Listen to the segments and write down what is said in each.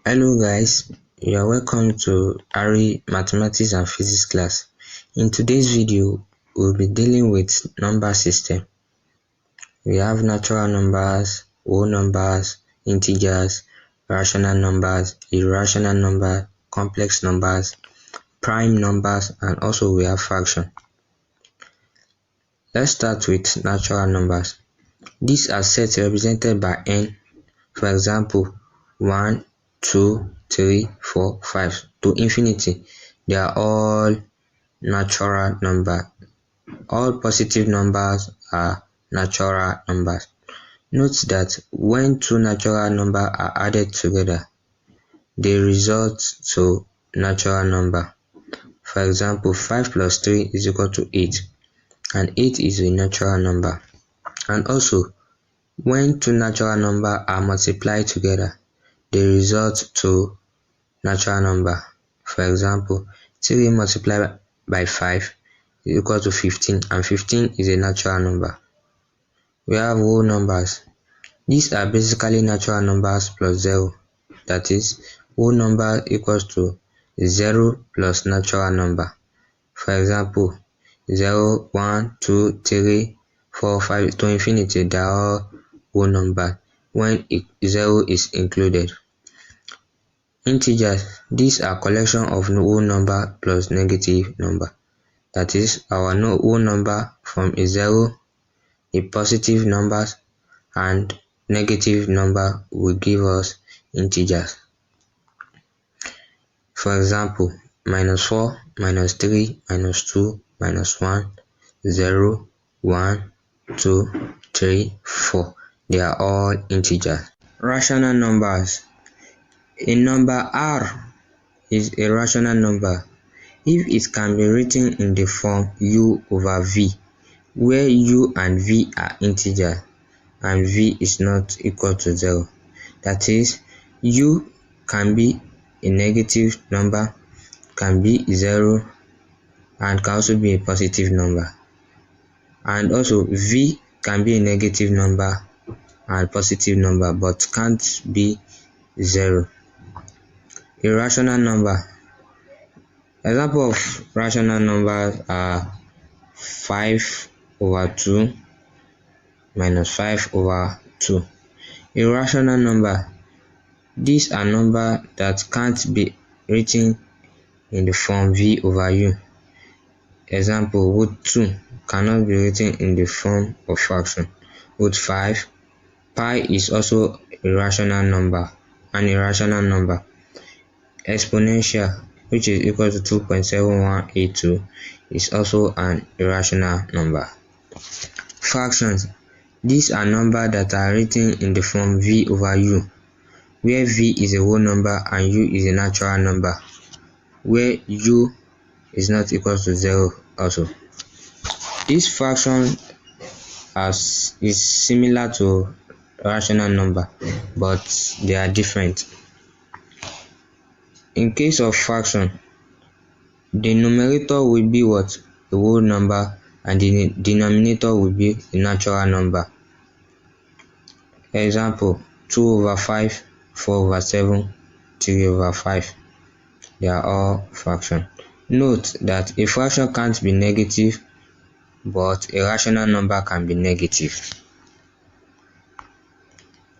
Hello guys, you are welcome to ARI Mathematics and Physics class. In today's video, we'll be dealing with number system. We have natural numbers, whole numbers, integers, rational numbers, irrational numbers, complex numbers, prime numbers, and also we have fraction. Let's start with natural numbers. These are sets represented by n. For example, 1, 2, 3, 4, 5 to infinity. They are all natural numbers. All positive numbers are natural numbers. Note that when two natural numbers are added together, they result to natural number. For example, 5 plus 3 is equal to 8, and 8 is a natural number. And also, when two natural numbers are multiplied together, they result to natural number. For example, 3 multiplied by 5 is equal to 15, and 15 is a natural number. We have whole numbers. These are basically natural numbers plus 0. That is, whole number equals to 0 plus natural number. For example, 0, 1, 2, 3, 4, 5 to infinity, they are all whole number when 0 is included. Integers. These are collection of whole number plus negative number. That is, our whole number from a 0, a positive numbers, and negative number will give us integers. For example, minus 4, minus 3, minus 2, minus 1, 0, 1, 2, 3, 4. They are all integers. Rational numbers. A number R is a rational number if it can be written in the form U over V, where U and V are integers and V is not equal to 0. That is, U can be a negative number, can be 0, and can also be a positive number. And also V can be a negative number and positive number, but can't be 0. Irrational number. Example of rational numbers are 5 over 2 minus 5 over 2. Irrational number. These are numbers that can't be written in the form V over U. Example, root 2 cannot be written in the form of fraction. Root 5. Pi is also a rational number, an irrational number. Exponential, which is equal to 2.7182, is also an irrational number. Fractions. These are numbers that are written in the form V over U, where V is a whole number and U is a natural number, where U is not equal to 0 also. This fraction is similar to rational number, but they are different. In case of fraction, the numerator will be what? A whole number, and the denominator will be a natural number. Example, 2 over 5, 4 over 7, 3 over 5. They are all fractions. Note that a fraction can't be negative, but a rational number can be negative.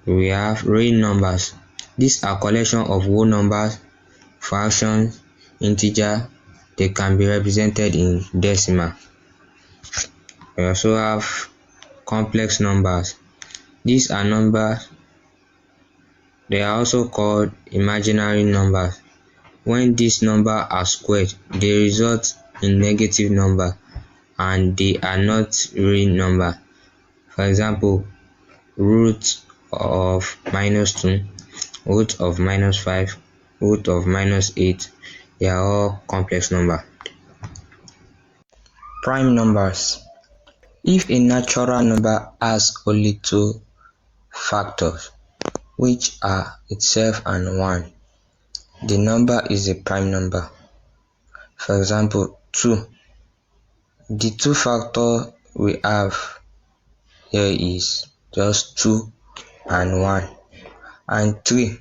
We have real numbers. These are collection of whole numbers, fractions, integer. They can be represented in decimal. We also have complex numbers. These are numbers. They are also called imaginary numbers. When these numbers are squared, they result in negative number and they are not real number. For example, root of minus 2, root of minus 5, root of minus 8. They are all complex numbers. Prime numbers. If a natural number has only two factors, which are itself and 1, the number is a prime number. For example, 2. The two factors we have here is just 2 and 1. And 3.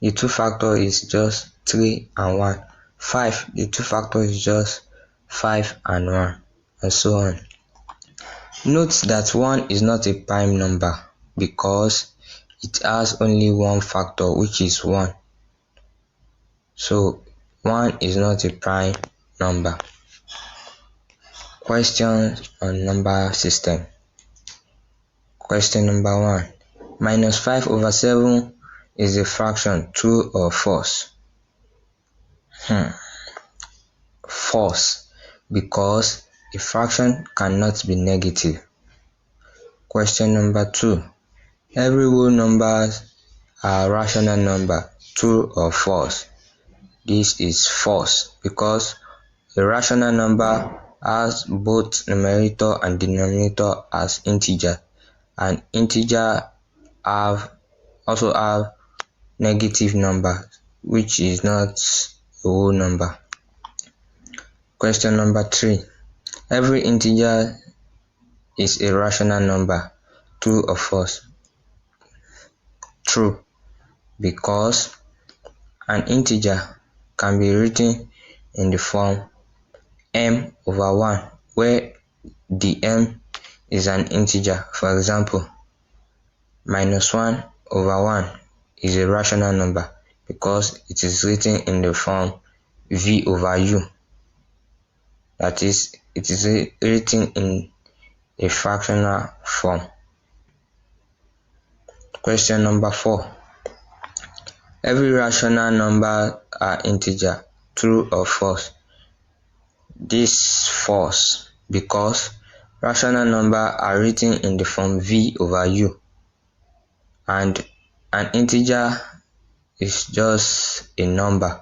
the 2 factor is just 3 and 1. 5, the 2 factor is just 5 and 1, and so on. Note that 1 is not a prime number because it has only one factor, which is 1. So 1 is not a prime number. Questions on number system. Question number 1. Minus 5 over 7 is a fraction, true or false? False, because a fraction cannot be negative. Question number 2. Every whole numbers are rational number, true or false? This is false, because a rational number has both numerator and denominator as integer, and integer also have negative number, which is not a whole number. Question number 3. Every integer is a rational number, true or false? True, because an integer can be written in the form m over 1, where the m is an integer. For example, minus 1 over 1 is a rational number because it is written in the form v over u. That is, it is written in a fractional form. Question number 4. Every rational number are integer, true or false? This false, because rational number are written in the form v over u, and an integer is just a number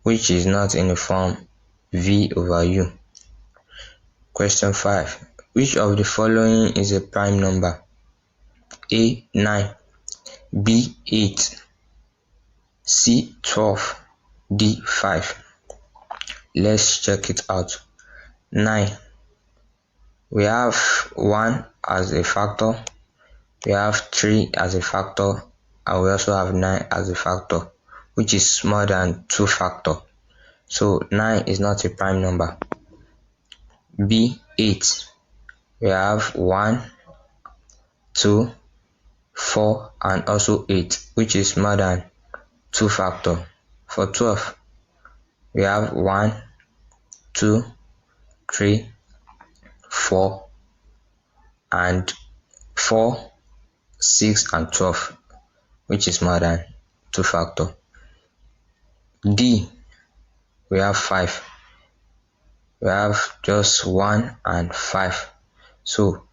which is not in the form v over u. Question 5. Which of the following is a prime number? A. 9, B. 8, C. 12, D. 5. Let's check it out. 9. We have 1 as a factor, we have 3 as a factor, and we also have 9 as a factor, which is more than 2 factor. So 9 is not a prime number. B. 8. We have 1, 2, 4, and also 8, which is more than 2 factor. For 12, we have 1, 2, 3, 4, and 4, 6, and 12, which is more than 2 factor. D. We have 5. We have just 1 and 5. So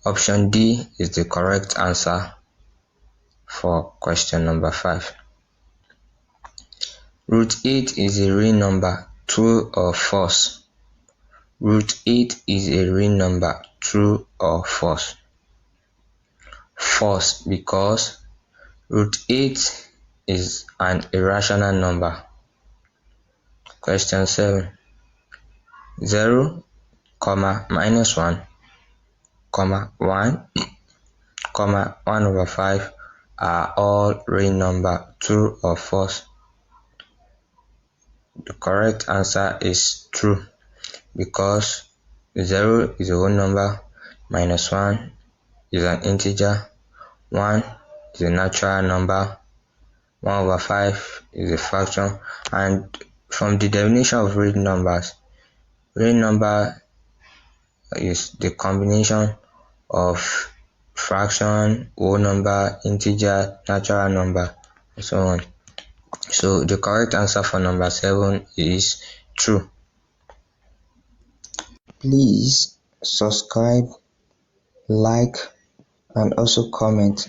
option D is the correct answer for question number 5. Root 8 is a real number, true or false? Root 8 is a real number, true or false? False, because root 8 is an irrational number. Question 7. 0, minus 1, 1, 1 over 5 are all real number, true or false? The correct answer is true, because 0 is a whole number, minus 1 is an integer, 1 is a natural number, 1 over 5 is a fraction. And from the definition of real numbers, real number is the combination of fraction, whole number, integer, natural number, and so on. So the correct answer for number 7 is true. Please subscribe, like, and also comment.